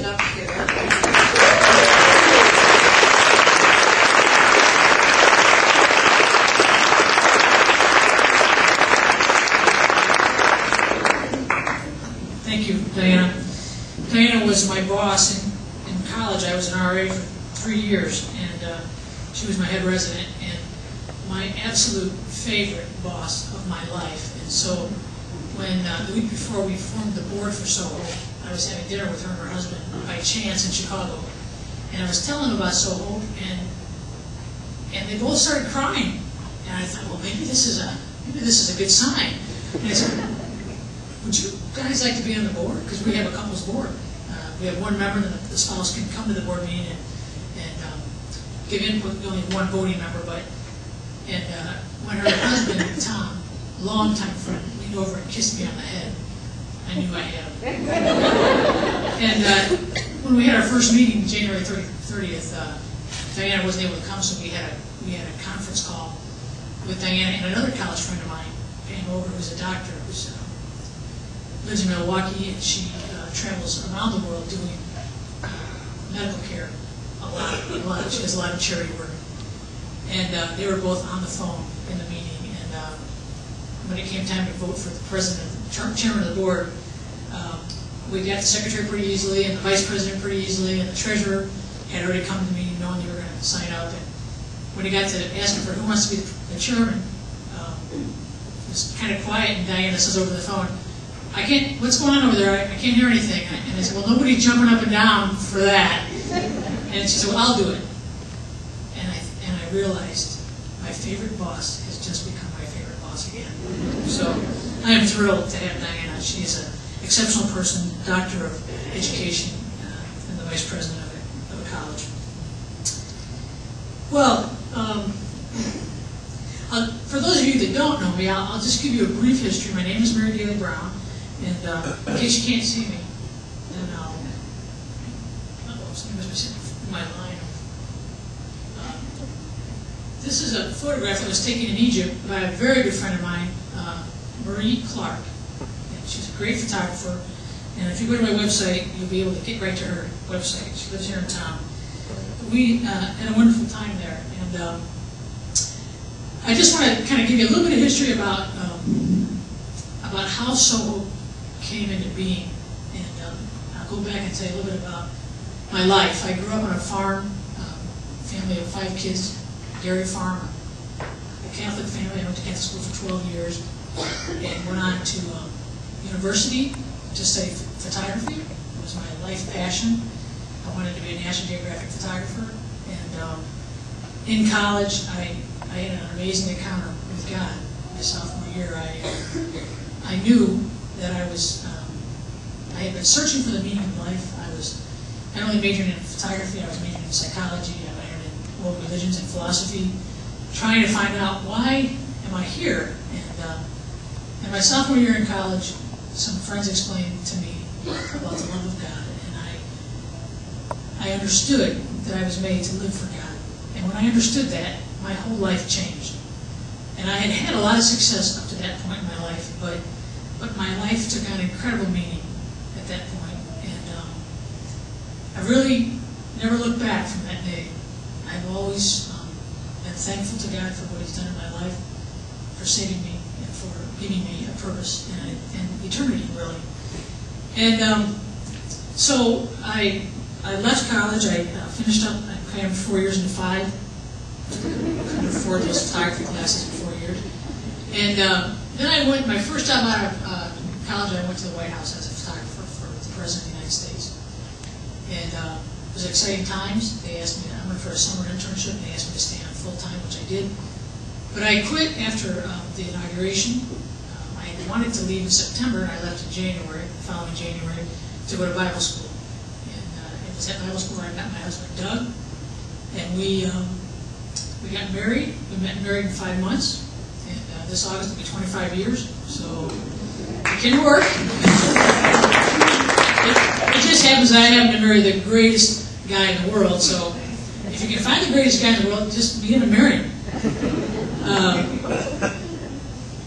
stand up together. Thank you, Diana. Diana was my boss in college. I was an RA for 3 years, and she was my head resident and my absolute favorite boss of my life. And so when the week before we formed the board for SowHope, I was having dinner with her and her husband by chance in Chicago. And I was telling them about SowHope, and they both started crying. And I thought, well, maybe this is a good sign. And I said, would you guys like to be on the board? Because we have a couples board. We have one member, and the spouse can come to the board meeting and give input. We only have one voting member, but when her husband, Tom, longtime friend, leaned over and kissed me on the head, I knew I had him. And when we had our first meeting, January 30th, Diana wasn't able to come, so we had a conference call with Diana and another college friend of mine, came over, who's a doctor, who's lives in Milwaukee, and she travels around the world doing medical care a lot. She does a lot of charity work. And they were both on the phone in the meeting. And when it came time to vote for the president, chairman of the board, we got the secretary pretty easily, and the vice president pretty easily, and the treasurer had already come to the meeting knowing they were going to sign up. And when it got to asking for who wants to be the chairman, it was kind of quiet, and Diana says over the phone, what's going on over there? I can't hear anything. And I said, well, nobody's jumping up and down for that. And she said, well, I'll do it. And I realized my favorite boss has just become my favorite boss again. So I am thrilled to have Diana. She's an exceptional person, doctor of education, and the vice president of a college. Well, for those of you that don't know me, I'll just give you a brief history. My name is Dailey Brown. And in case you can't see me, then somebody must be sitting in my line. This is a photograph that was taken in Egypt by a very good friend of mine, Marie Clark. And she's a great photographer. And if you go to my website, you'll be able to get right to her website. She lives here in town. We had a wonderful time there. And I just want to kind of give you a little bit of history about how SowHope came into being, and I'll go back and tell you a little bit about my life. I grew up on a farm, family of 5 kids, dairy farm, a Catholic family. I went to Catholic school for 12 years, and went on to university to study photography. It was my life passion. I wanted to be a National Geographic photographer, and in college, I had an amazing encounter with God. My sophomore year, I knew that I had been searching for the meaning of life. I was not only majoring in photography, I was majoring in psychology, I majored in world religions and philosophy, trying to find out why am I here. And in my sophomore year in college, some friends explained to me about the love of God, and I understood that I was made to live for God. And when I understood that, my whole life changed. And I had had a lot of success up to that point in my life, but my life took on incredible meaning at that point. And I really never looked back from that day. I've always been thankful to God for what He's done in my life, for saving me and for giving me a purpose and eternity, really. And so I left college. I finished up. I crammed 4 years into 5. Couldn't afford those photography classes in 4 years. And then I went, my first job out of college, I went to the White House as a photographer for the President of the United States. And it was exciting times. They asked me, I went for a summer internship, and they asked me to stay on full-time, which I did. But I quit after the inauguration. I wanted to leave in September, and I left in January, the following January, to go to Bible school. And it was at Bible school where I met my husband, Doug. And we got married. We met and married in 5 months. And this August will be 25 years. So it can work. It just happens that I happen to marry the greatest guy in the world. So if you can find the greatest guy in the world, just begin to marry him.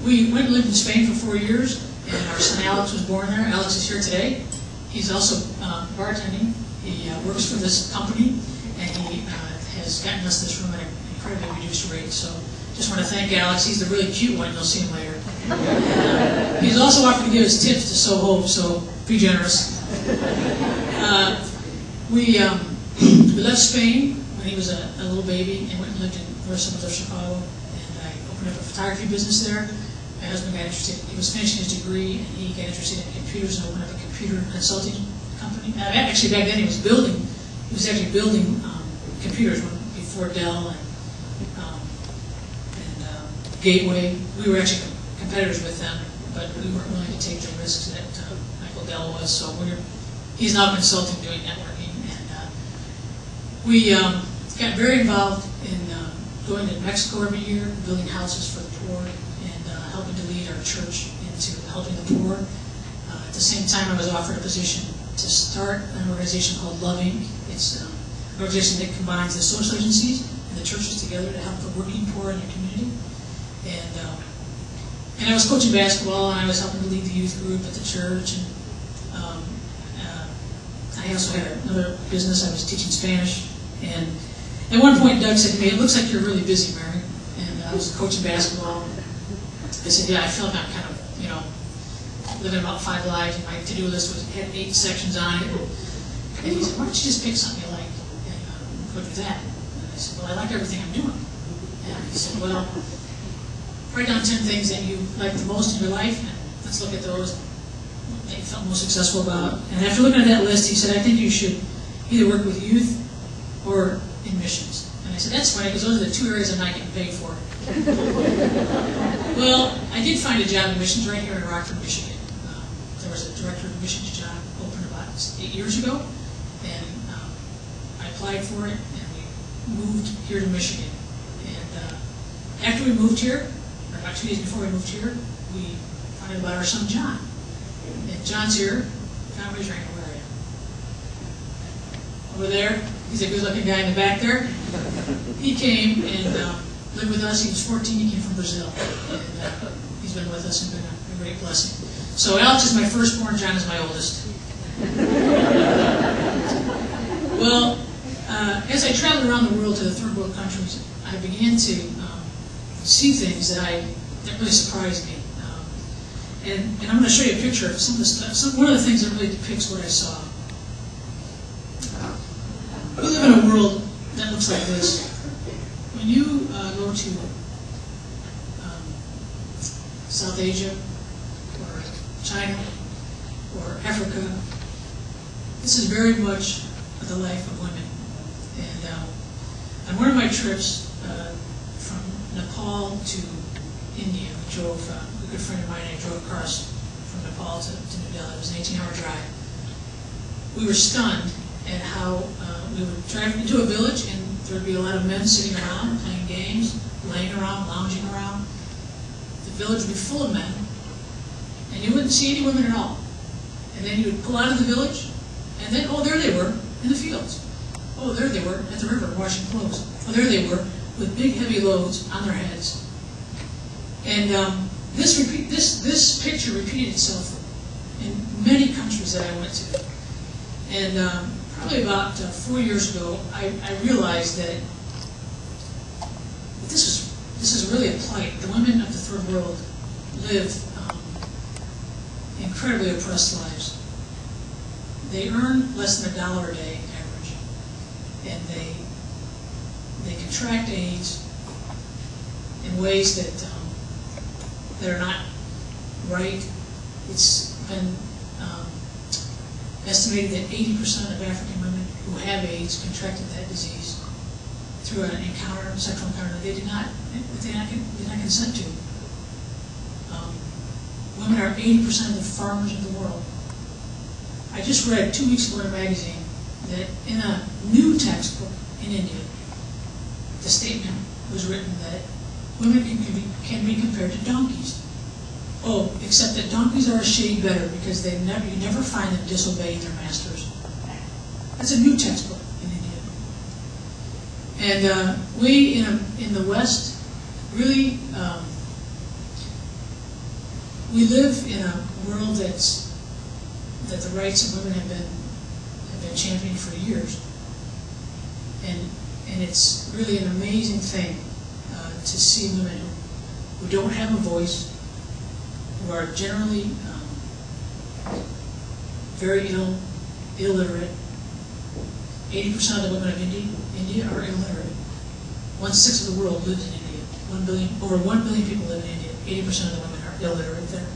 We went and lived in Spain for 4 years, and our son Alex was born there. Alex is here today. He's also bartending He works for this company, and he has gotten us this room at an incredibly reduced rate. So just want to thank Alex. He's the really cute one. You'll see him later. He's also offered to give us tips to SowHope, so be generous. We left Spain when he was a little baby and went and lived in north suburbs of Chicago. And I opened up a photography business there. My husband got interested. He was finishing his degree, and he got interested in computers and opened up a computer consulting company. Actually, back then he was actually building computers before Dell and Gateway. We were actually competitors with them, but we weren't willing to take the risks that Michael Dell was. So he's now consulting, doing networking, and we got very involved in going to Mexico every year, building houses for the poor, and helping to lead our church into helping the poor. At the same time, I was offered a position to start an organization called Loving. It's an organization that combines the social agencies and the churches together to help the working poor in the community. And I was coaching basketball, and I was helping to lead the youth group at the church. And I also had another business. I was teaching Spanish. And at one point, Doug said to me, "It looks like you're really busy, Mary." And I was coaching basketball. I said, "Yeah, I feel like I'm kind of, living about 5 lives." And my to-do list had 8 sections on it. And he said, "Why don't you just pick something you like and go do that?" And I said, "Well, I like everything I'm doing." And he said, "Well, write down 10 things that you like the most in your life, and let's look at those that you felt most successful about." And after looking at that list, he said, "I think you should either work with youth or in missions." And I said, "That's funny, because those are the 2 areas I'm not getting paid for." Well, I did find a job in missions right here in Rockford, Michigan. There was a director of missions job open about 8 years ago, and I applied for it, and we moved here to Michigan. And after we moved here, or about 2 days before we moved here, we found out about our son John. And John's here. John, raise your hand. Where are you? Over there. He's a good-looking guy in the back there. He came and lived with us. He was 14. He came from Brazil. And he's been with us and been a great blessing. So Alex is my firstborn. John is my oldest. Well, as I traveled around the world to the third world countries, I began to see things that really surprised me. And I'm going to show you a picture of some of the stuff. One of the things that really depicts what I saw. We live in a world that looks like this. When you go to South Asia, or China, or Africa, this is very much the life of women. And on one of my trips from Nepal to India, we drove, a good friend of mine and I drove across from Nepal to New Delhi. It was an 18-hour drive. We were stunned at how we would drive into a village, and there would be a lot of men sitting around, playing games, laying around, lounging around. The village would be full of men, and you wouldn't see any women at all. And then you would pull out of the village, and then, oh, there they were, in the fields. Oh, there they were, at the river, washing clothes. Oh, there they were, with big, heavy loads on their heads. And this picture repeated itself in many countries that I went to. And probably about 4 years ago, I realized that this is really a plight. The women of the third world live incredibly oppressed lives. They earn less than $1 a day average, and they contract AIDS in ways that are not right. It's been estimated that 80% of African women who have AIDS contracted that disease through an encounter, sexual encounter that they did not consent to. Women are 80% of the farmers of the world. I just read 2 weeks ago in a magazine that in a new textbook in India, the statement was written that women can be compared to donkeys. Oh, except that donkeys are a shade better because you never find them disobeying their masters. That's a new textbook in India. And we in the West really we live in a world that the rights of women have been championing for years. And it's really an amazing thing to see women who don't have a voice, who are generally very illiterate. 80% of the women of India are illiterate. 1/6 of the world lives in India. Over 1 billion people live in India. 80% of the women are illiterate there.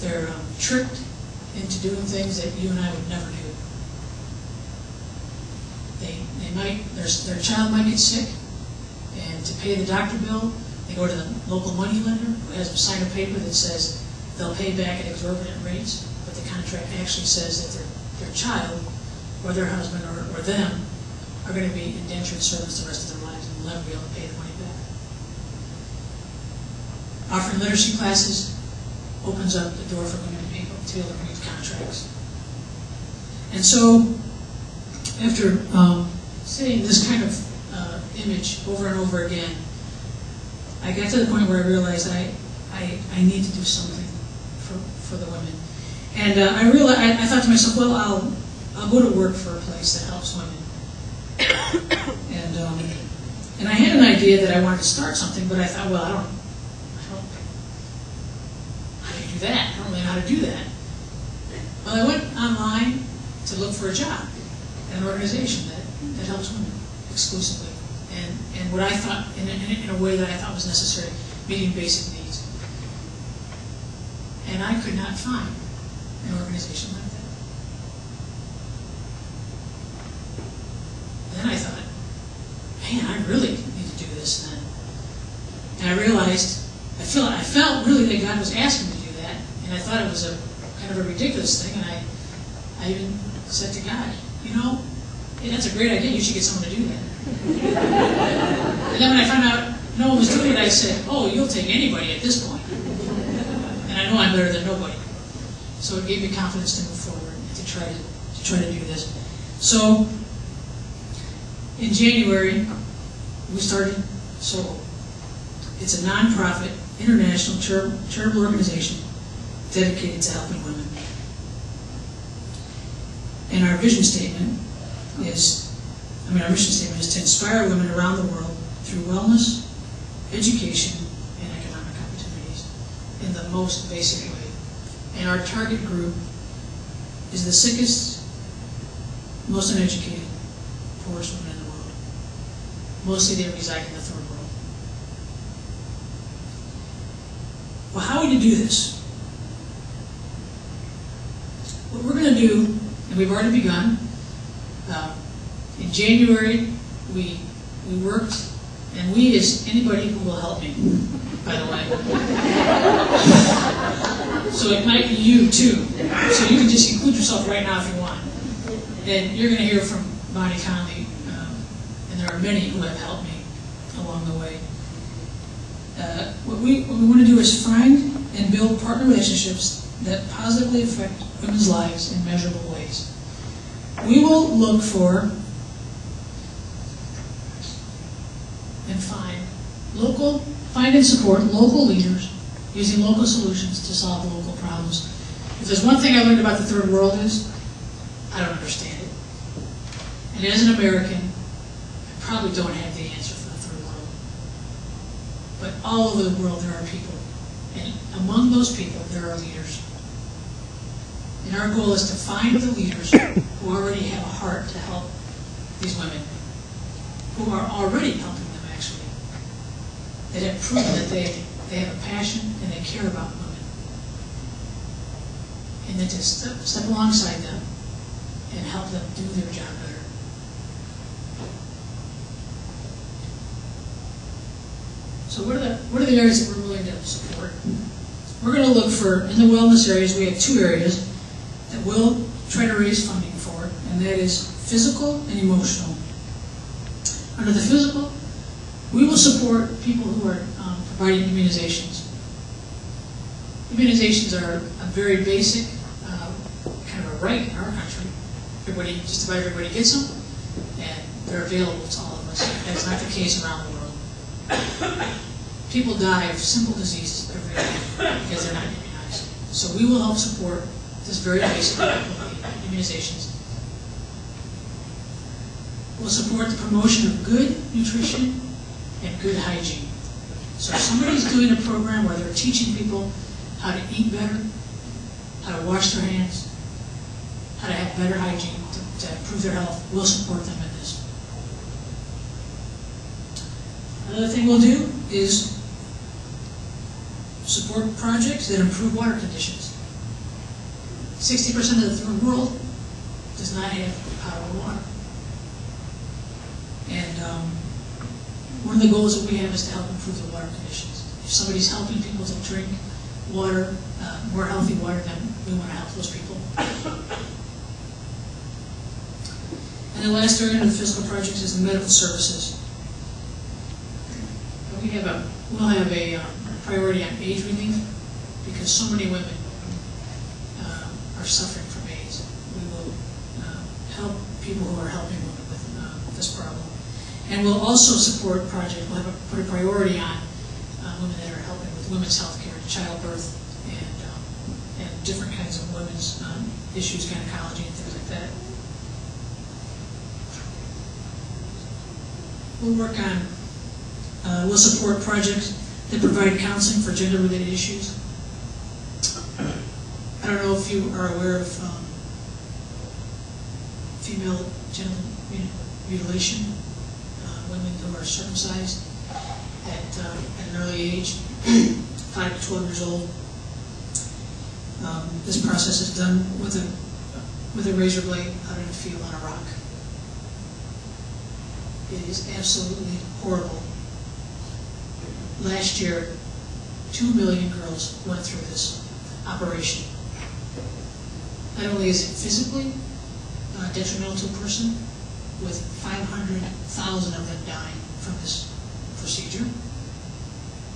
They're tricked into doing things that you and I would never do. Their child might get sick, and to pay the doctor bill, they go to the local money lender who has them sign a paper that says they'll pay back at exorbitant rates, but the contract actually says that their child or their husband or them are going to be indentured servants the rest of their lives and will never be able to pay the money back. Offering literacy classes opens up the door for women to be able to read contracts. And so, after seeing this kind of image over and over again, I got to the point where I realized I need to do something for the women. And I thought to myself, well, I'll go to work for a place that helps women. And I had an idea that I wanted to start something, but I thought, well, I don't how do you do that? I don't really know how to do that. Well, I went online to look for a job at an organization that helps women exclusively, and what I thought in a way that I thought was necessary, meeting basic needs. And I could not find an organization like that. Then I thought, man, I really need to do this then. And I realized, I felt really that God was asking me to do that, and I thought it was a kind of a ridiculous thing, and I even said to God, you know, hey, that's a great idea, you should get someone to do that. And then when I found out no one was doing it, I said, oh, you'll take anybody at this point. And I know I'm better than nobody. So it gave me confidence to move forward and to try to do this. So in January, we started SowHope. It's a nonprofit, international charitable organization dedicated to helping women. And our vision statement is to inspire women around the world through wellness, education, and economic opportunities in the most basic way. And our target group is the sickest, most uneducated, poorest women in the world. Mostly they reside in the third world. Well, how are we going to do this? What we're going to do, and we've already begun, in January we worked, and we is anybody who will help me, by the way. So it might be you too. So you can just include yourself right now if you want. And you're going to hear from Bonnie Conley, and there are many who have helped me along the way. What we want to do is find and build partner relationships that positively affect women's lives in measurable ways. We will look for and find and support local leaders using local solutions to solve local problems. If there's one thing I learned about the third world is, I don't understand it. And as an American, I probably don't have the answer for the third world. But all over the world there are people. And among those people, there are leaders. And our goal is to find the leaders who already have a heart to help these women, who are already helping them actually, that have proven that they have a passion and they care about women. And then to step alongside them and help them do their job better. So what are the areas that we're willing to support? We're going to look for, in the wellness areas, we have two areas that we'll try to raise funding for, and that is physical and emotional. Under the physical, we will support people who are providing immunizations. Immunizations are a very basic, kind of a right in our country. Just about everybody gets them, and they're available to all of us. That's not the case around the world. People die of simple diseases every day because they're not immunized. So we will help support this very basic right. immunizations. Will support the promotion of good nutrition and good hygiene. So if somebody's doing a program where they're teaching people how to eat better, how to wash their hands, how to have better hygiene to improve their health, we'll support them in this. Another thing we'll do is support projects that improve water conditions. 60% of the world does not have potable water. And one of the goals that we have is to help improve the water conditions. If somebody's helping people to drink water, more healthy water, then we want to help those people. And the last area of the physical projects is the medical services. We'll have a priority on AIDS relief because so many women are suffering from AIDS. We will help people who are helping women with this problem. And we'll also support projects, we'll put a priority on women that are helping with women's health care, childbirth, and different kinds of women's issues, gynecology and things like that. We'll work on, we'll support projects that provide counseling for gender-related issues. I don't know if you are aware of female genital mutilation, women who are circumcised at an early age, 5 to 12 years old. This process is done with a razor blade out in a field on a rock. It is absolutely horrible. Last year, 2 million girls went through this operation. Not only is it physically detrimental to a person, with 500,000 of them dying from this procedure,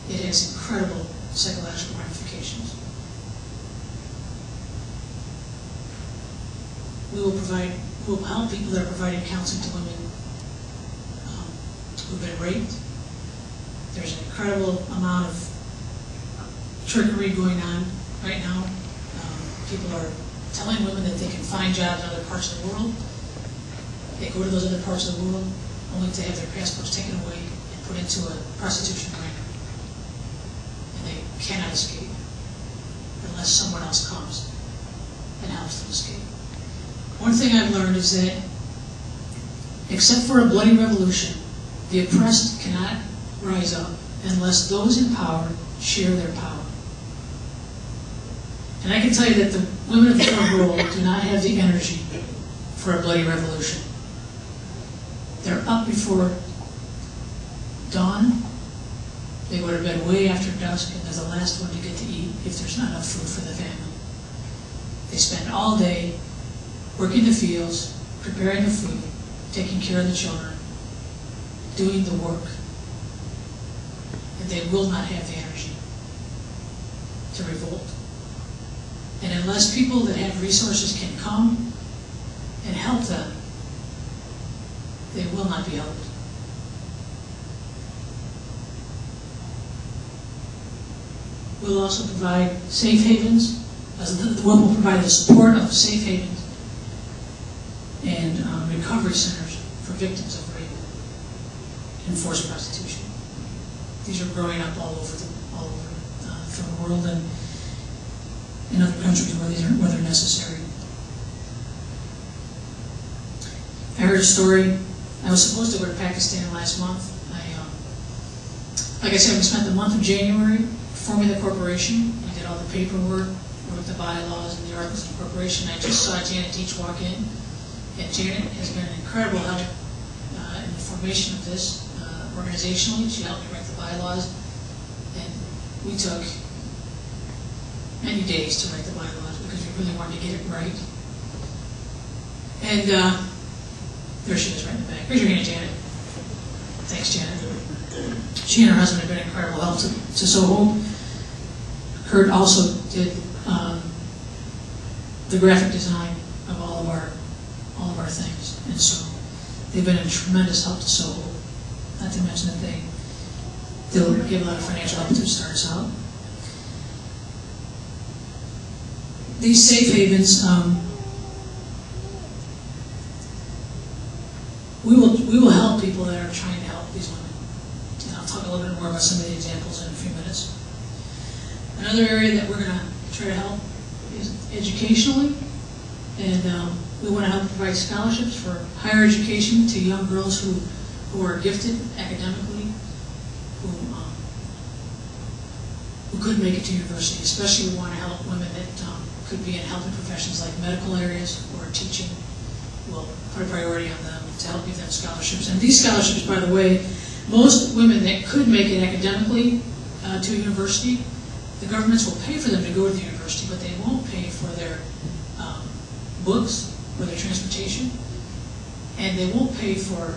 it has incredible psychological ramifications. We'll help people that are providing counseling to women who've been raped. There's an incredible amount of trickery going on right now. People are telling women that they can find jobs in other parts of the world. They go to those other parts of the world only to have their passports taken away and put into a prostitution ring. And they cannot escape unless someone else comes and helps them escape. One thing I've learned is that, except for a bloody revolution, the oppressed cannot rise up unless those in power share their power. And I can tell you that the women of the third world do not have the energy for a bloody revolution. They're up before dawn. They go to bed way after dusk, and they're the last one to get to eat if there's not enough food for the family. They spend all day working the fields, preparing the food, taking care of the children, doing the work. And they will not have the energy to revolt. And unless people that have resources can come and help them, they will not be helped. We'll also provide safe havens. The WIM will provide the support of safe havens and recovery centers for victims of rape and forced prostitution. These are growing up all over the world and in other countries where they're necessary. I heard a story. I was supposed to go to Pakistan last month. Like I said, we spent the month of January forming the corporation. We did all the paperwork, wrote the bylaws and the articles of incorporation. I just saw Janet Deach walk in, and Janet has been an incredible help in the formation of this organizationally. She helped me write the bylaws, and we took many days to write the bylaws because we really wanted to get it right. And there she is right in the back. Raise your hand, Janet. Thanks, Janet. She and her husband have been incredible help to SowHope. Kurt also did the graphic design of all of our things, and so they've been a tremendous help to SowHope. Not to mention that they'll give a lot of financial help to start us out. These safe havens we will help people that are trying to help these women. And I'll talk a little bit more about some of the examples in a few minutes. Another area that we're going to try to help is educationally, and we want to help provide scholarships for higher education to young girls who are gifted academically, who could make it to university. Especially we want to help women that could be in helping professions like medical areas or teaching. We'll put a priority on them to help give them scholarships. And these scholarships, by the way, most women that could make it academically to a university, the governments will pay for them to go to the university, but they won't pay for their books or their transportation, and they won't pay for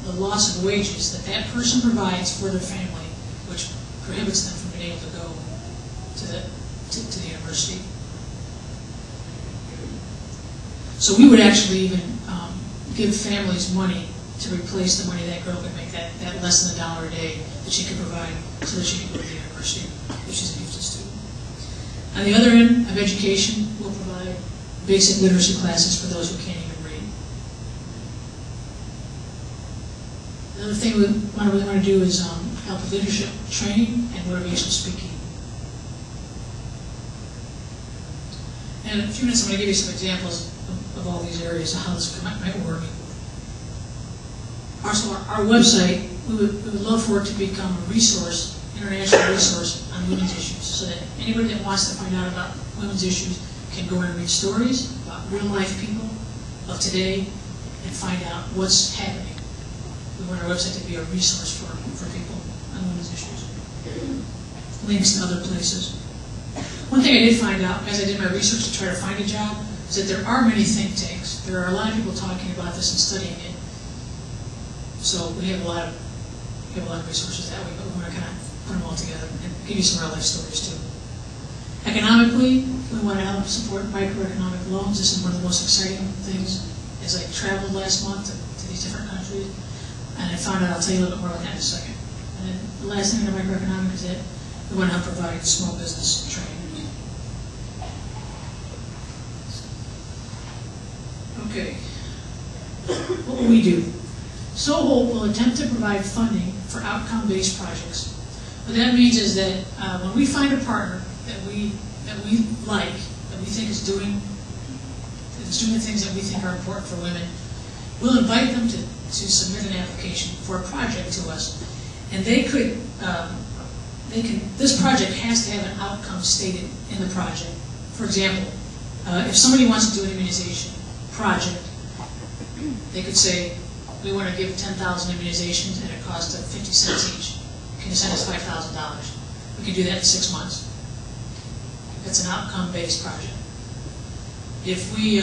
the loss of wages that that person provides for their family, which prohibits them from being able to go to the university. So we would actually even give families money to replace the money that girl could make, that less than $1 a day that she could provide so that she could go to the university if she's a gifted student. On the other end of education, we'll provide basic literacy classes for those who can't even read. Another thing we really want to do is help with leadership training and motivational speaking. And in a few minutes, I'm going to give you some examples of all these areas of how this might work. Our website, we would love for it to become a resource, international resource on women's issues, so that anybody that wants to find out about women's issues can go and read stories about real-life people of today and find out what's happening. We want our website to be a resource for people on women's issues. Links to other places. One thing I did find out as I did my research to try to find a job is that there are many think tanks. There are a lot of people talking about this and studying it. So we have a lot of resources that way, but we want to kind of put them all together and give you some real life stories too. Economically, we want to help support microeconomic loans. This is one of the most exciting things. As I traveled last month to these different countries, and I found out, I'll tell you a little bit more about that in a second. And then the last thing in the microeconomic is that we want to help provide small business training. Okay, what will we do? SowHope will attempt to provide funding for outcome-based projects. What that means is that when we find a partner that we like, that we think is doing the things that we think are important for women, we'll invite them to submit an application for a project to us, and this project has to have an outcome stated in the project. For example, if somebody wants to do an immunization project, they could say, we want to give 10,000 immunizations and it costs 50 cents each. Can you send us $5,000? We can do that in 6 months. That's an outcome-based project. If we,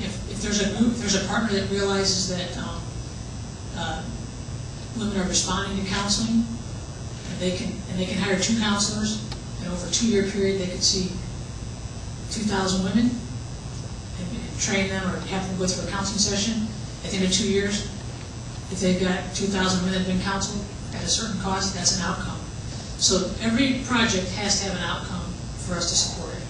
if there's a group, if there's a partner that realizes that women are responding to counseling, and they can hire 2 counselors, and over a 2-year period they could see 2,000 women and train them or have them go through a counseling session. At the end of 2 years, if they've got 2,000 women that have been counseled at a certain cost, that's an outcome. So every project has to have an outcome for us to support it.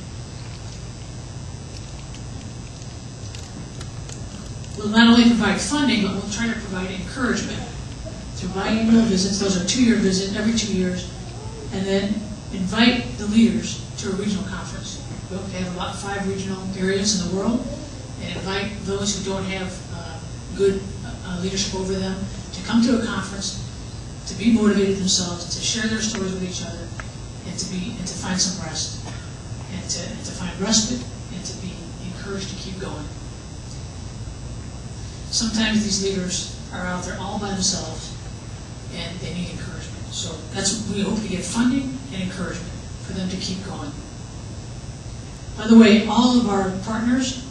We'll not only provide funding, but we'll try to provide encouragement through biannual visits. Those are 2-year visits, every 2 years, and then invite the leaders to a regional conference. We hope to have about 5 regional areas in the world, and invite those who don't have good leadership over them to come to a conference, to be motivated themselves, to share their stories with each other, and to find some rest, and to find respite, and to be encouraged to keep going. Sometimes these leaders are out there all by themselves, and they need encouragement. So that's what we hope to get, funding and encouragement for them to keep going. By the way, all of our partners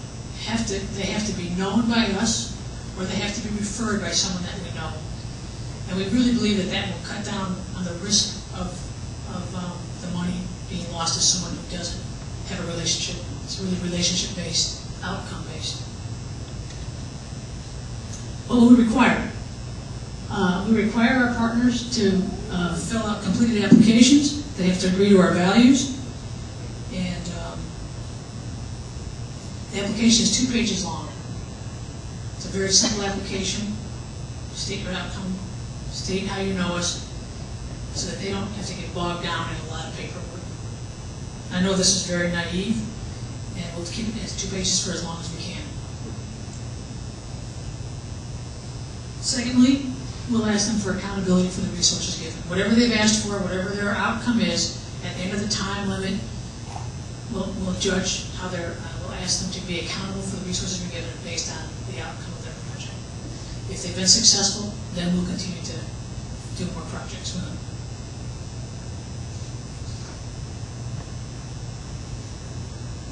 have to be known by us, or they have to be referred by someone that we know. And we really believe that that will cut down on the risk of the money being lost to someone who doesn't have a relationship. It's really relationship-based, outcome-based. What will we require? We require our partners to fill out completed applications. They have to agree to our values. And the application is 2 pages long. It's a very simple application. state your outcome, state how you know us, so that they don't have to get bogged down in a lot of paperwork. I know this is very naive, and we'll keep it as 2 pages for as long as we can. Secondly, we'll ask them for accountability for the resources given. Whatever they've asked for, whatever their outcome is, at the end of the time limit, we'll judge how they're, we'll ask them to be accountable for the resources we're given based on the outcome of their project. If they've been successful, then we'll continue to do more projects with them.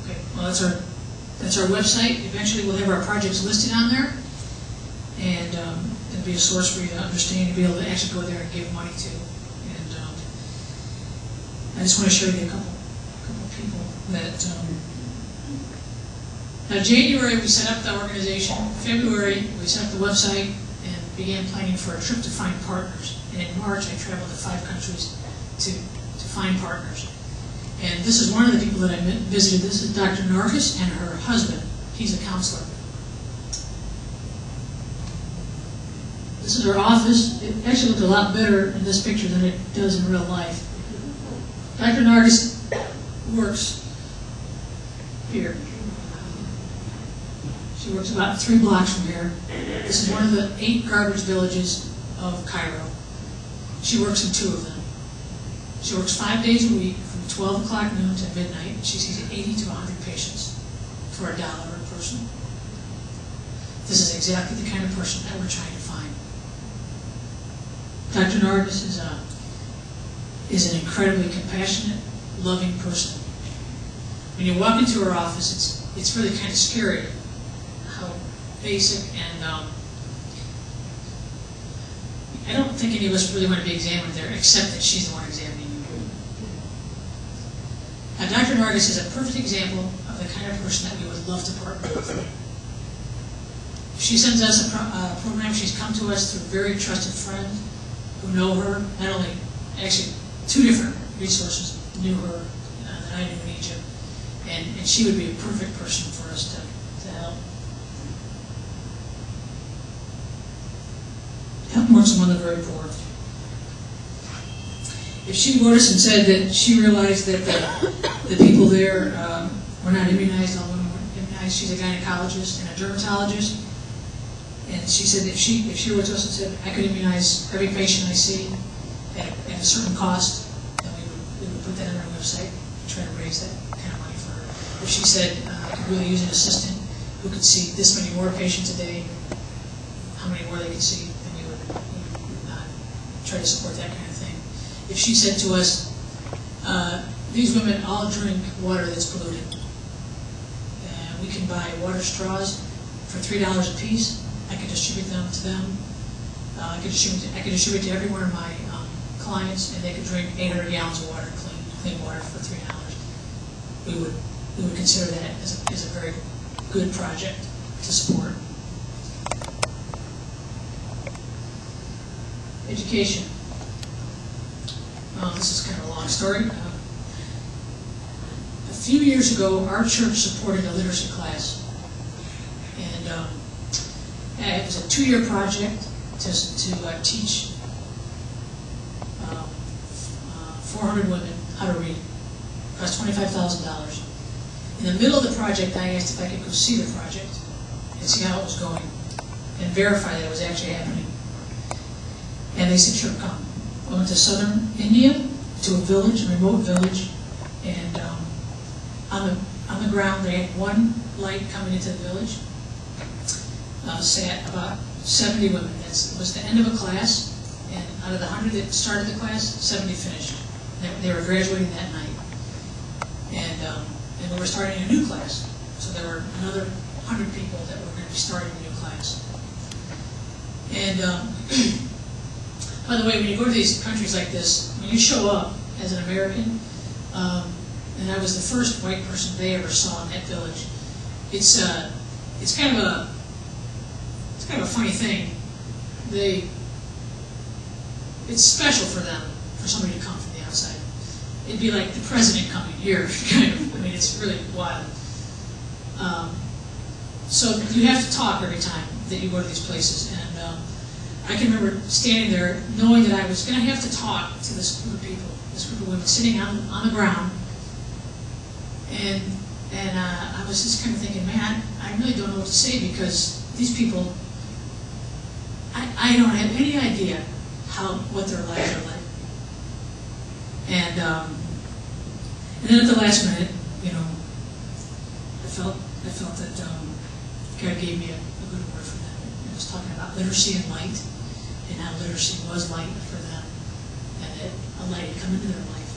Okay, well that's our website. Eventually we'll have our projects listed on there, and it'll be a source for you to understand, to be able to actually go there and give money to. And I just want to show you a couple people that. Now, January we set up the organization. February we set up the website and began planning for a trip to find partners. And in March I traveled to 5 countries to find partners. And this is one of the people that I visited. This is Dr. Nargis and her husband. He's a counselor. This is her office. It actually looked a lot better in this picture than it does in real life. Dr. Nargis works here. She works about 3 blocks from here. This is one of the 8 garbage villages of Cairo. She works in 2 of them. She works 5 days a week from 12 o'clock noon to midnight. She sees 80 to 100 patients for $1 a person. This is exactly the kind of person that we're trying to find. Dr. Nargis is an incredibly compassionate, loving person. When you walk into her office, it's really kind of scary how basic and I don't think any of us really want to be examined there, except that she's the one examining you. Now, Dr. Nargis is a perfect example of the kind of person that we would love to partner with. She sends us a program. She's come to us through very trusted friends who know her. Not only, actually, 2 different resources knew her that I knew in Egypt, and she would be a perfect person for us to help. Help more someone the very poor. If she wrote us and said that she realized that the people there were not immunized, all women weren't immunized, she's a gynecologist and a dermatologist, and she said if she wrote to us and said I could immunize every patient I see at a certain cost, then we would put that on our website and try to raise that kind of money for her. If she said I could really use an assistant who could see this many more patients a day, how many more they could see, then we would try to support that kind of thing. If she said to us, these women all drink water that's polluted, we can buy water straws for $3 a piece. I can distribute them to them. I could distribute to every one of my clients, and they could drink 800 gallons of water, clean water, for $3. We would consider that as a very good project to support. Education. This is kind of a long story. A few years ago, our church supported a literacy class, and it was a 2-year project to teach 400 women how to read. It cost $25,000. In the middle of the project, I asked if I could go see the project and see how it was going and verify that it was actually happening. And they said, sure, come. I went to southern India, to a village, a remote village, and on the ground they had 1 light coming into the village. Sat about 70 women. That was the end of a class, and out of the 100 that started the class, 70 finished. They were graduating that night, and we were starting a new class. So there were another 100 people that were going to be starting a new class. And by the way, when you go to these countries like this, when you show up as an American, and I was the first white person they ever saw in that village, it's kind of a funny thing. It's special for them, for somebody to come from the outside. It'd be like the president coming here, kind of. I mean, it's really wild. So you have to talk every time that you go to these places, and I can remember standing there knowing that I was going to have to talk to this group of people, this group of women sitting on the ground. And I was just kind of thinking, man, I really don't know what to say, because these people, I don't have any idea what their lives are like. And then at the last minute, you know, I felt that God gave me a good word for them. It was talking about literacy and light, and how literacy was light for them, and that a light had come into their life.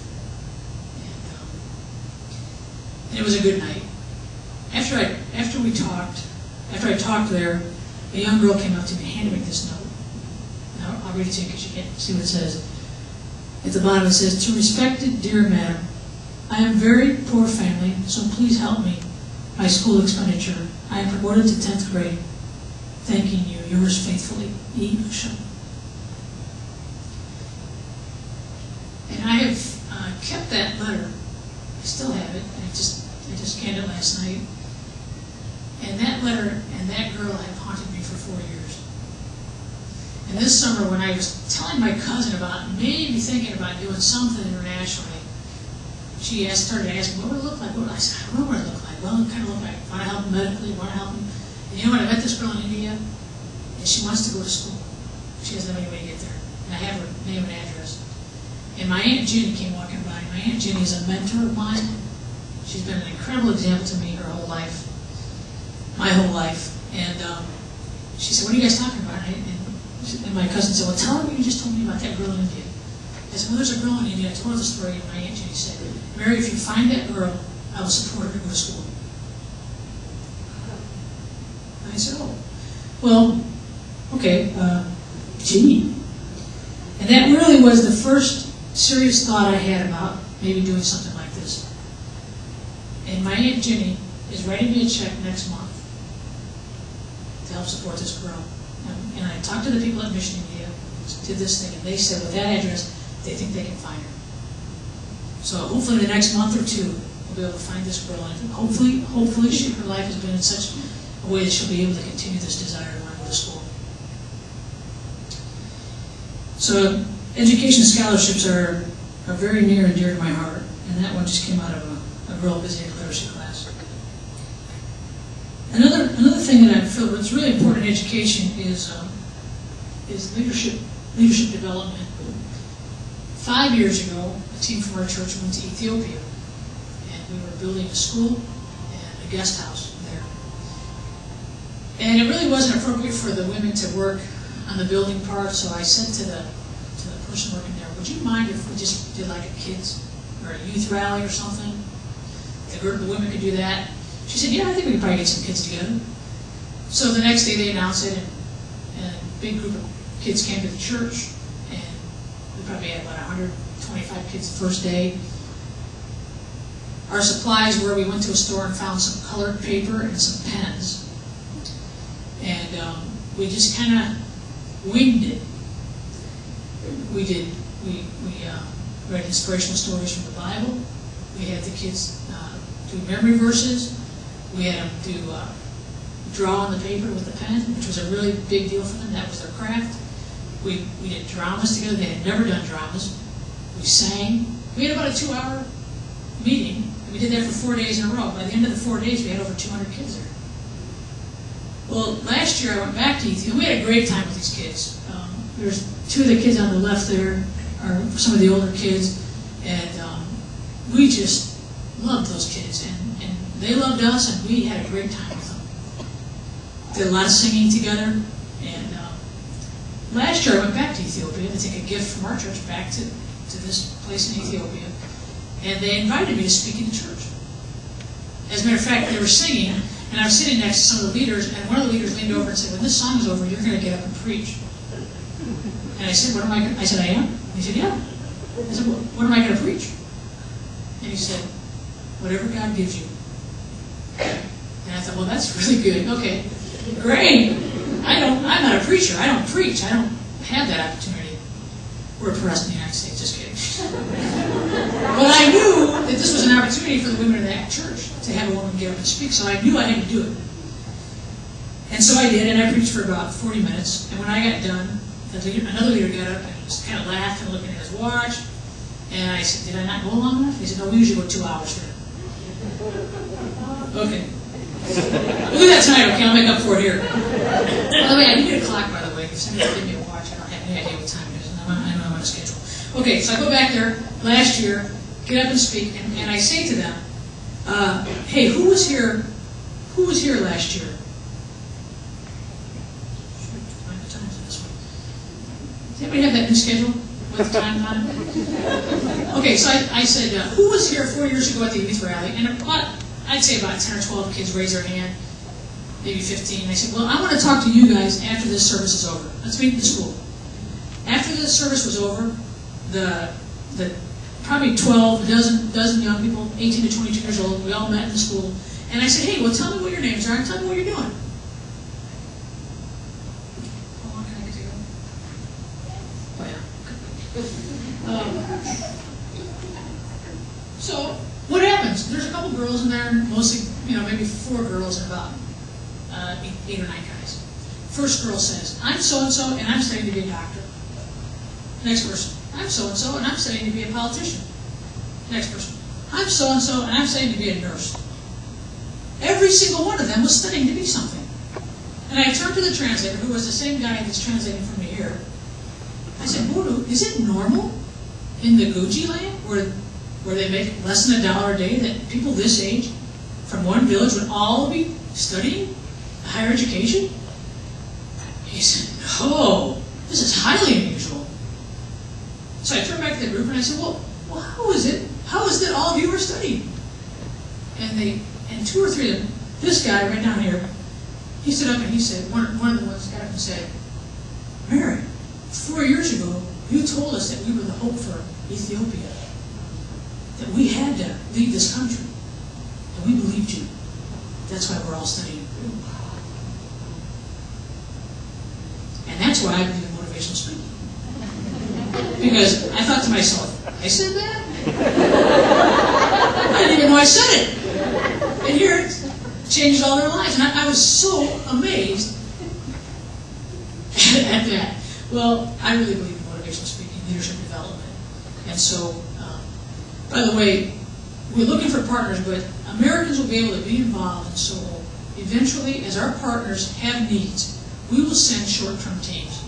And it was a good night. After I talked there, a young girl came up to me and handed me this note. Now, I'll read it to you because you can't see what it says. At the bottom it says, "To respected dear madam, I am very poor family, so please help me. My school expenditure. I am promoted to 10th grade. Thanking you, yours faithfully, E. Bishop." And I have kept that letter. I still have it. I just scanned it last night. And that letter and that girl have haunted me for 4 years. And this summer, when I was telling my cousin about maybe thinking about doing something internationally, she started asking, what would it look like? I said, I don't know what it looked like. Well, it kind of looked like, want to help them medically, want to help them. And you know what? I met this girl in India, and she wants to go to school. She doesn't have any way to get there. And I have her name and address. And my Aunt Ginny came walking by. My Aunt Ginny is a mentor of mine. She's been an incredible example to me her whole life, my whole life. And she said, what are you guys talking about? And my cousin said, well, tell her what you just told me about that girl in India. I said, well, there's a girl in India. I told her the story, and my Aunt Ginny said, Mary, if you find that girl, I will support her to go to school. And I said, oh, well, okay, Ginny. And that really was the first serious thought I had about maybe doing something like this. And my Aunt Ginny is writing me a check next month to help support this girl. And I talked to the people at Mission India, did this thing, and they said with that address, they think they can find her. So hopefully in the next month or two, we'll be able to find this girl. And hopefully her life has been in such a way that she'll be able to continue this desire to want to go to school. So education scholarships are very near and dear to my heart. And that one just came out of a girl visiting a literacy class. Another thing that I feel that's really important in education is leadership development. 5 years ago, a team from our church went to Ethiopia, and we were building a school and a guest house there. And it really wasn't appropriate for the women to work on the building part, so I said to the person working there, would you mind if we just did like a kids or a youth rally or something? The women could do that. She said, yeah, I think we could probably get some kids together. So the next day they announced it, and a big group of kids came to the church, and we probably had about 125 kids the first day. Our supplies were, we went to a store and found some colored paper and some pens. And we just kind of winged it. We read inspirational stories from the Bible. We had the kids do memory verses. We had them do draw on the paper with the pen, which was a really big deal for them. That was their craft. We did dramas together. They had never done dramas. We sang. We had about a 2-hour meeting. And we did that for 4 days in a row. By the end of the 4 days, we had over 200 kids there. Well, last year I went back to Ethiopia. We had a great time with these kids. There's 2 of the kids on the left there are some of the older kids, and we just loved those kids, and they loved us, and we had a great time with them. Did a lot of singing together, and last year I went back to Ethiopia to take a gift from our church back to this place in Ethiopia, and they invited me to speak in the church. As a matter of fact, they were singing, and I was sitting next to some of the leaders, and one of the leaders leaned over and said, when this song is over, you're going to get up and preach. And I said, I said, I am? And he said, yeah. I said, well, what am I going to preach? And he said, whatever God gives you. And I thought, well, that's really good. Okay, great. I'm not a preacher. I don't preach. I don't have that opportunity. We're oppressed in the United States. Just kidding. But I knew that this was an opportunity for the women in that church to have a woman get up and speak, so I knew I had to do it. And so I did, and I preached for about 40 minutes. And when I got done, Another leader got up and was kind of laughing, looking at his watch. And I said, did I not go long enough? He said, no, we usually go 2 hours here. Okay. We'll do that tonight, okay? I'll make up for it here. By the way, I need a clock, by the way. If somebody give me a watch, I don't have any idea what time it is. I know I'm on a schedule. Okay, so I go back there last year, get up and speak, and I say to them, hey, who was here last year? Does anybody have that new schedule with the time on it? Okay, so I said, who was here 4 years ago at the youth rally? And I'd say about 10 or 12 kids raised their hand, maybe 15. And I said, well, I want to talk to you guys after this service is over. Let's meet in the school. After the service was over, the probably 12, dozen young people, 18 to 22 years old, we all met in the school. And I said, hey, well, tell me what your names are and tell me what you're doing. How long can I get to go? Oh, yeah. So, what happens? There's a couple girls in there, mostly, maybe 4 girls and about 8 or 9 guys. First girl says, I'm so-and-so and I'm studying to be a doctor. Next person, I'm so-and-so and I'm studying to be a politician. Next person, I'm so-and-so and I'm studying to be a nurse. Every single one of them was studying to be something. And I turned to the translator, who was the same guy that's translating for me here. I said, Boodoo, is it normal in the Gucci land where they make less than $1 a day that people this age from one village would all be studying higher education? He said, no, this is highly unusual. So I turned back to the group and I said, well, how is it that all of you are studying? And 2 or 3 of them, this guy right down here, he stood up and he said, one of the ones got up and said, Mary, 4 years ago, you told us that we were the hope for Ethiopia, that we had to leave this country, and we believed you. That's why we're all studying. And that's why I believe in motivational speaking. Because I thought to myself, I said that? I didn't even know I said it. And here it changed all their lives. And I was so amazed at that. Well, I really believe in motivational speaking, leadership development. And so, by the way, we're looking for partners, but Americans will be able to be involved in SowHope. Eventually, as our partners have needs, we will send short-term teams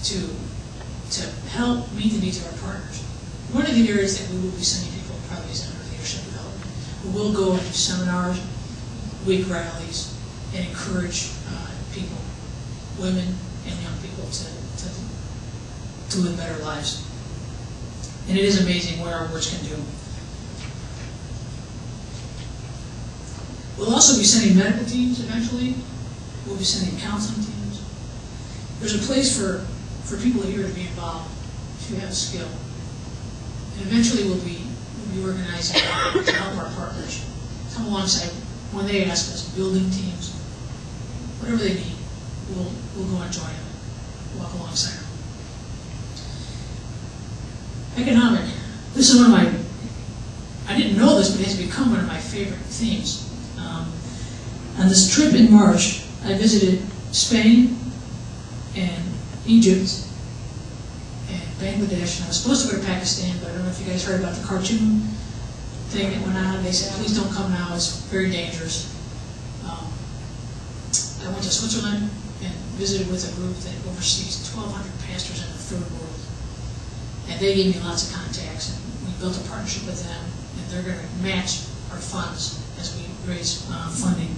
to help meet the needs of our partners. One of the areas that we will be sending people probably is under leadership development. We will go and do seminars, week rallies, and encourage people, women and young people, to live better lives. And it is amazing what our words can do. We'll also be sending medical teams eventually. We'll be sending counseling teams. There's a place for people here to be involved if you have a skill. And eventually we'll be organizing to help our partners come alongside when they ask us, building teams, whatever they need, we'll go and join them, walk alongside them. Economic. This is one of my, I didn't know this, but it has become one of my favorite themes. On this trip in March, I visited Spain and Egypt and Bangladesh, and I was supposed to go to Pakistan, but I don't know if you guys heard about the cartoon thing that went on. They said, please don't come now, it's very dangerous. I went to Switzerland and visited with a group that oversees 1,200 pastors in the Third World. And they gave me lots of contacts, and we built a partnership with them, and they're going to match our funds as we raise funding.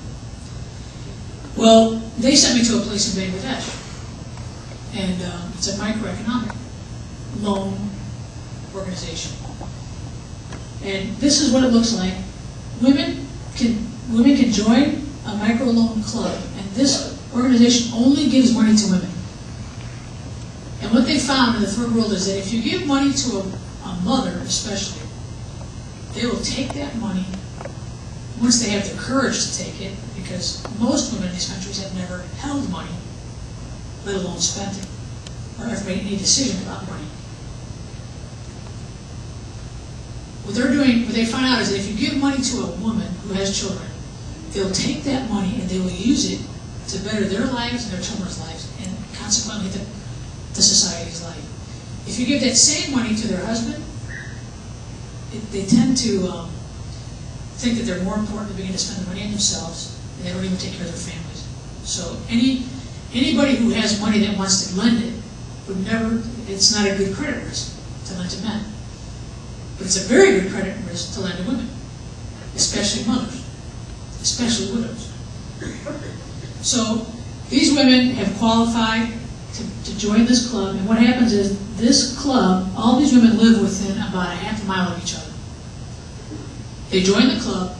Well, they sent me to a place in Bangladesh, and it's a microeconomic loan organization. And this is what it looks like. Women can join a microloan club, and this organization only gives money to women. And what they found in the Third World is that if you give money to a mother, especially, they will take that money once they have the courage to take it, because most women in these countries have never held money, let alone spent it, or ever made any decision about money. What they find out is that if you give money to a woman who has children, they'll take that money and they will use it to better their lives and their children's lives, and consequently the society's like. If you give that same money to their husband, they tend to think that they're more important to begin to spend the money on themselves, and they don't even take care of their families. So anybody who has money that wants to lend it would never, it's not a good credit risk to lend to men. But it's a very good credit risk to lend to women, especially mothers, especially widows. So these women have qualified to join this club, and what happens is this club, all these women live within about a half a mile of each other. They join the club,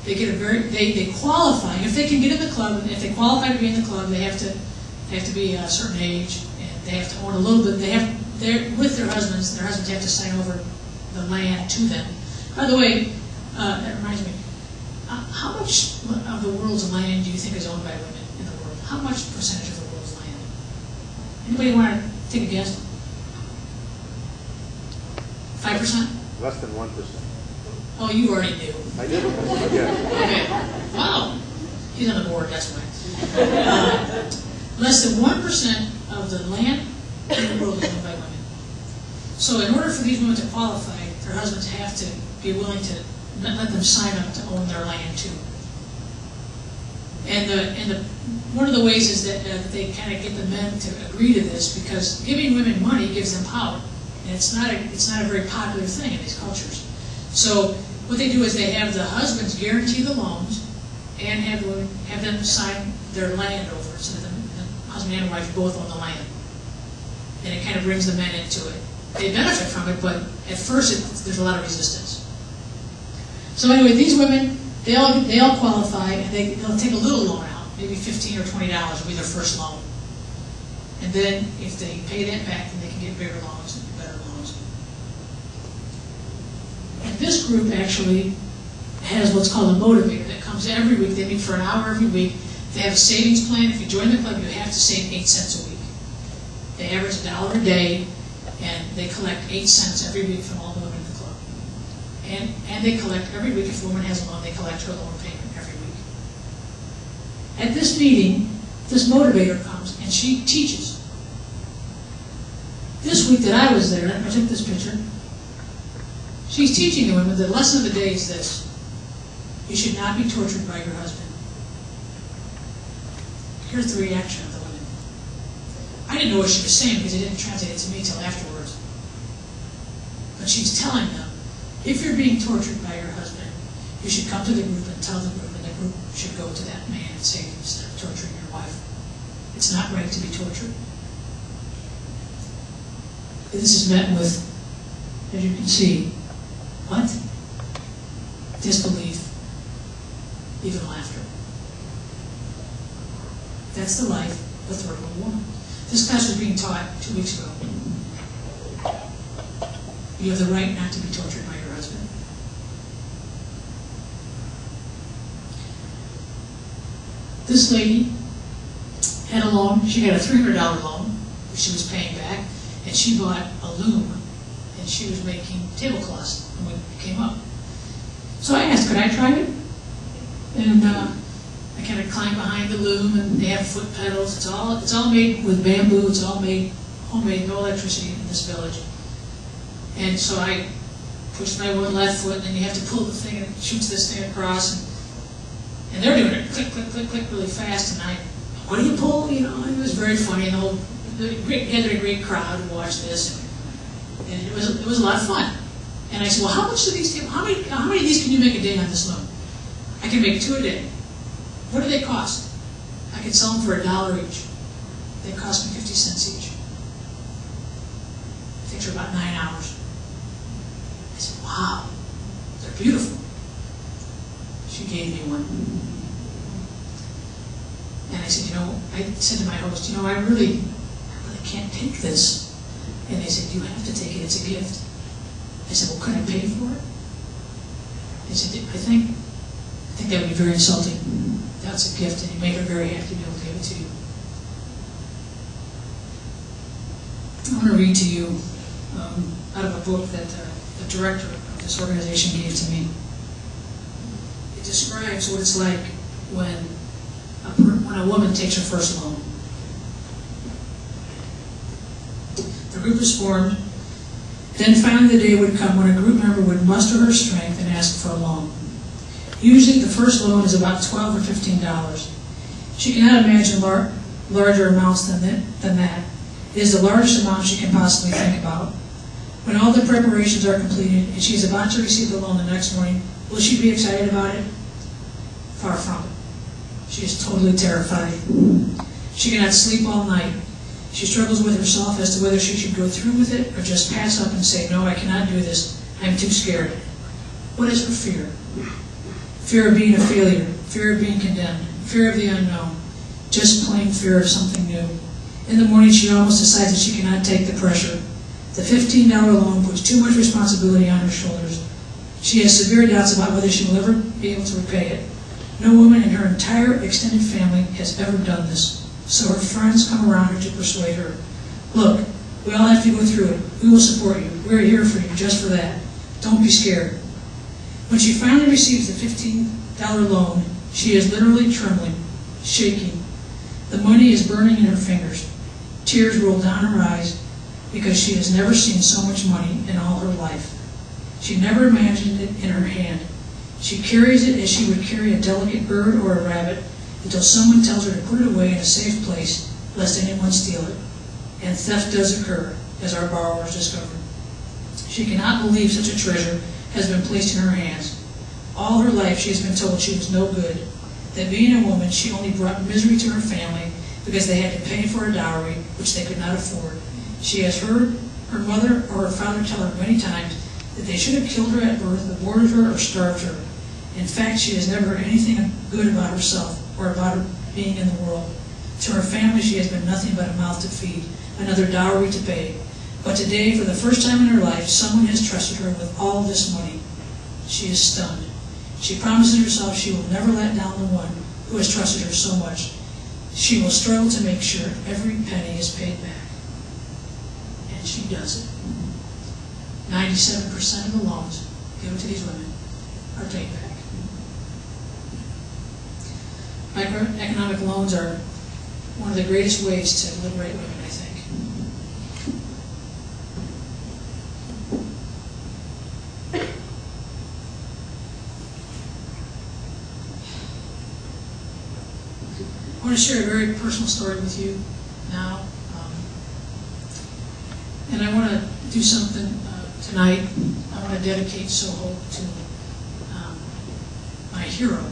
they get they qualify. If they can get in the club, and if they qualify to be in the club, they have to be a certain age, and they have to own a little bit. They're with their husbands have to sign over the land to them. By the way, that reminds me, how much of the world's land do you think is owned by women in the world? How much percentage of the world's land? Anybody want to take a guess? 5%? Less than 1%. Oh, you already knew. I did? Yeah. Okay. Wow. He's on the board, that's why. Less than 1% of the land in the world is owned by women. So in order for these women to qualify, their husbands have to be willing to let them sign up to own their land too. And one of the ways is that they kind of get the men to agree to this, because giving women money gives them power, and it's not a very popular thing in these cultures. So what they do is they have the husbands guarantee the loans and have them sign their land over, so that the husband and wife both own the land, and it kind of brings the men into it. They benefit from it, but at first there's a lot of resistance. So anyway, these women, they all qualify, and they'll take a little loan out, maybe $15 or $20 will be their first loan. And then if they pay that back, then they can get bigger loans and better loans. And this group actually has what's called a motivator that comes every week. They meet for an hour every week. They have a savings plan. If you join the club, you have to save 8 cents a week. They average $1 a day, and they collect 8 cents every week from all the women in the club. And they collect every week, if a woman has a loan, they collect her loan payment every week. At this meeting, this motivator comes and she teaches. This week that I was there, I took this picture, she's teaching the women, the lesson of the day is this: you should not be tortured by your husband. Here's the reaction of the women. I didn't know what she was saying because it didn't translate it to me until afterwards. But she's telling them, if you're being tortured by your husband, you should come to the group and tell the group, and the group should go to that man and say, instead of torturing your wife, it's not right to be tortured. This is met with, as you can see, what? Disbelief, even laughter. That's the life of a third world woman. This class was being taught 2 weeks ago. You have the right not to be tortured by your husband. This lady had a loan. She had a $300 loan, which she was paying back, and she bought a loom, and she was making tablecloths when we came up. So I asked, could I try it? And I kind of climbed behind the loom, and they have foot pedals. It's all made with bamboo. It's all made homemade, no electricity in this village. And so I pushed my one left foot, and then you have to pull the thing, and it shoots this thing across. And they're doing it click, click, click, click really fast. And what do you pull? You know, it was very funny. And gathered a great crowd to watch this. And it was a lot of fun. And I said, well, how much do these take? How many of these can you make a day on this loom? I can make 2 a day. What do they cost? I could sell them for $1 each. They cost me 50 cents each. It takes her about 9 hours. I said, wow, they're beautiful. She gave me one. And I said, I said to my host, I really can't take this. And they said, you have to take it, it's a gift. I said, well, could I pay for it? They said, I think that would be very insulting. That's a gift, and you make her very happy to be able to give it to you. I want to read to you out of a book that the director of this organization gave to me. It describes what it's like when a woman takes her first loan. group is formed. Then finally the day would come when a group member would muster her strength and ask for a loan. Usually the first loan is about $12 or $15. She cannot imagine larger amounts than that. It is the largest amount she can possibly think about. When all the preparations are completed and she is about to receive the loan the next morning, will she be excited about it? Far from it. She is totally terrified. She cannot sleep all night. She struggles with herself as to whether she should go through with it or just pass up and say, no, I cannot do this. I am too scared. What is her fear? Fear of being a failure, fear of being condemned, fear of the unknown, just plain fear of something new. In the morning, she almost decides that she cannot take the pressure. The $15 loan puts too much responsibility on her shoulders. She has severe doubts about whether she will ever be able to repay it. No woman in her entire extended family has ever done this, so her friends come around her to persuade her. Look, we all have to go through it. We will support you. We're here for you just for that. Don't be scared. When she finally receives the $15 loan, she is literally trembling, shaking. The money is burning in her fingers. Tears roll down her eyes because she has never seen so much money in all her life. She never imagined it in her hand. She carries it as she would carry a delicate bird or a rabbit until someone tells her to put it away in a safe place lest anyone steal it. And theft does occur, as our borrowers discovered. She cannot believe such a treasure has been placed in her hands. All her life she has been told she was no good, that being a woman she only brought misery to her family because they had to pay for a dowry which they could not afford. She has heard her mother or her father tell her many times that they should have killed her at birth, aborted her, or starved her. In fact, she has never heard anything good about herself or about her being in the world. To her family she has been nothing but a mouth to feed, another dowry to pay. But today, for the first time in her life, someone has trusted her with all this money. She is stunned. She promises herself she will never let down the one who has trusted her so much. She will struggle to make sure every penny is paid back. And she does it. 97% of the loans given to these women are paid back. Microeconomic loans are one of the greatest ways to liberate women, I think. I want to share a very personal story with you now. And I want to do something tonight. I want to dedicate SowHope to my hero.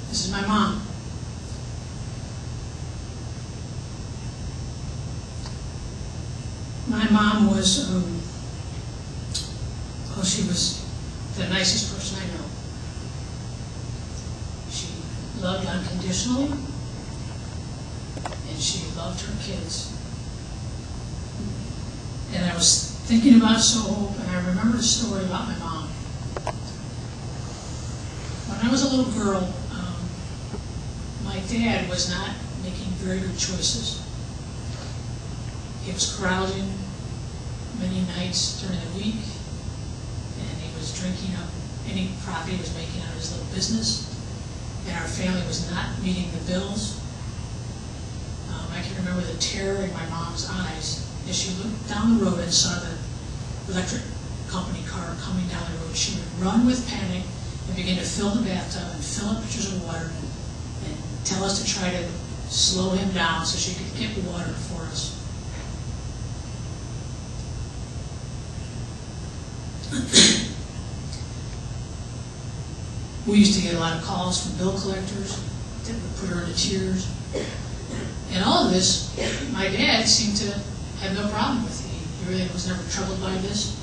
This is my mom. My mom was, well, she was the nicest person I know. She loved unconditionally, and she loved her kids. And I was thinking about SowHope, and I remembered a story about my mom. When I was a little girl, my dad was not making very good choices. He was carousing many nights during the week, and he was drinking up any profit he was making out of his little business, and our family was not meeting the bills. I can remember the terror in my mom's eyes as she looked down the road and saw the electric company car coming down the road. She would run with panic and begin to fill the bathtub and fill up pitchers of water and tell us to try to slow him down so she could get water for us. We used to get a lot of calls from bill collectors that would put her into tears. And all of this, my dad seemed to have no problem with. He really was never troubled by this,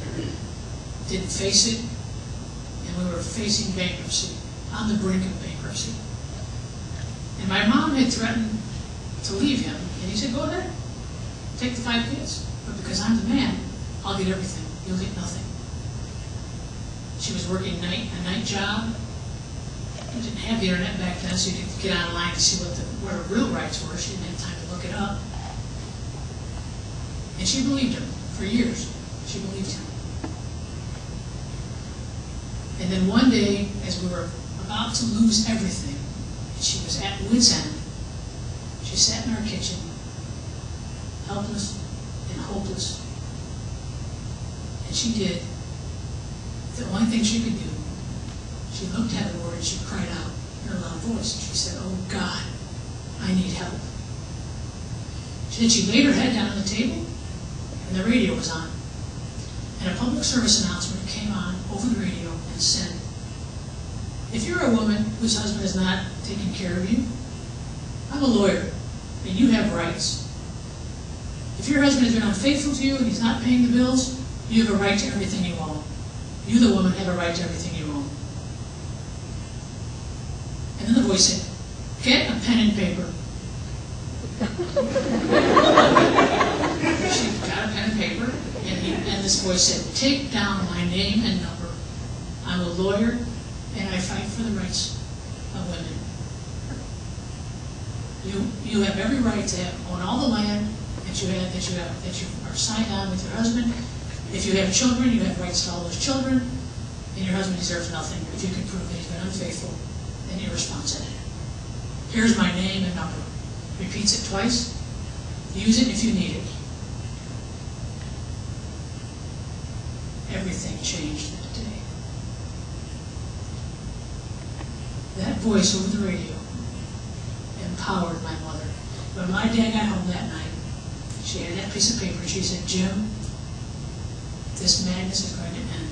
didn't face it, and we were facing bankruptcy, on the brink of bankruptcy. And my mom had threatened to leave him, and he said, go ahead, take the 5 kids. But because I'm the man, I'll get everything, you'll get nothing. She was working a night job. We didn't have the internet back then, so you could get online and see what her real rights were. She didn't have time to look it up. And she believed him for years. She believed him. And then one day, as we were about to lose everything, and she was at wit's end, she sat in our kitchen, helpless and hopeless. And she did the only thing she could do. She looked heavenward and she cried out in a loud voice. She said, "Oh God, I need help." Then she laid her head down on the table, and the radio was on. And a public service announcement came on over the radio and said, "If you're a woman whose husband is not taking care of you, I'm a lawyer, and you have rights. If your husband has been unfaithful to you and he's not paying the bills, you have a right to everything you own. You, the woman, have a right to everything you own." And then the voice said, "Get a pen and paper." She got a pen and paper, and this voice said, "Take down my name and number. I'm a lawyer, and I fight for the rights of women. You have every right to own all the land that you are signed on with your husband. If you have children, you have rights to all those children, and your husband deserves nothing if you can prove that he's been unfaithful and irresponsible. Here's my name and number." Repeats it twice. Use it if you need it. Everything changed that day. That voice over the radio empowered my mother. When my dad got home that night, she had that piece of paper and she said, "Jim, this madness is going to end.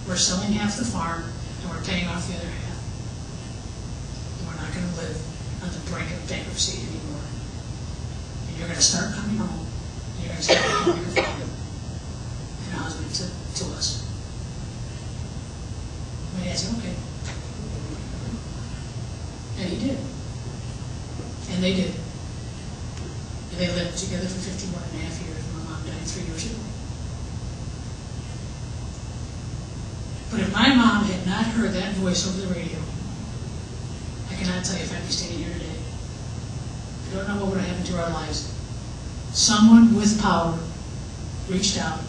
We're selling half the farm and we're paying off the other half. And we're not going to live on the brink of bankruptcy anymore. And you're going to start coming home. And you're going to start becoming your father and a husband to us." My dad said, "Okay." And he did. And they did. And they lived together for 51 and a half years. My mom died 3 years ago. But if my mom had not heard that voice over the radio, I cannot tell you if I'd be standing here today. I don't know what would have happened to our lives. Someone with power reached out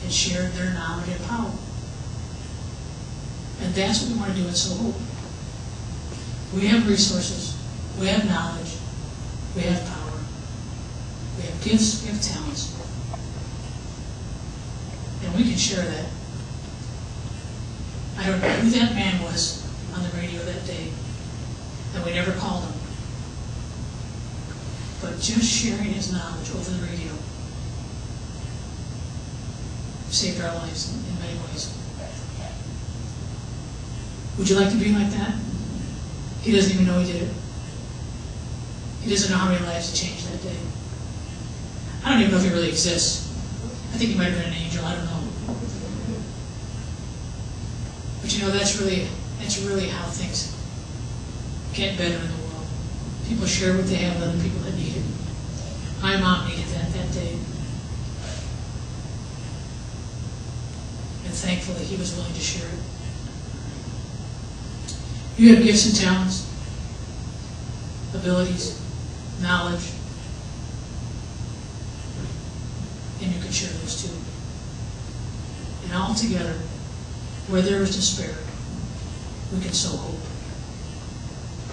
and shared their knowledge and power. And that's what we want to do at SowHope. We have resources, we have knowledge, we have power, we have gifts, we have talents. And we can share that. I don't know who that man was on the radio that day, and we never called him. But just sharing his knowledge over the radio saved our lives in many ways. Would you like to be like that? He doesn't even know he did it. He doesn't know how many lives he changed that day. I don't even know if he really exists. I think he might have been an angel, I don't know. But you know, that's really how things get better in the world. People share what they have with other people that need it. My mom needed that day. And thankfully, he was willing to share it. You have gifts and talents, abilities, knowledge, and you can share those too. And all together, where there is despair, we can sow hope.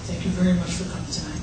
Thank you very much for coming tonight.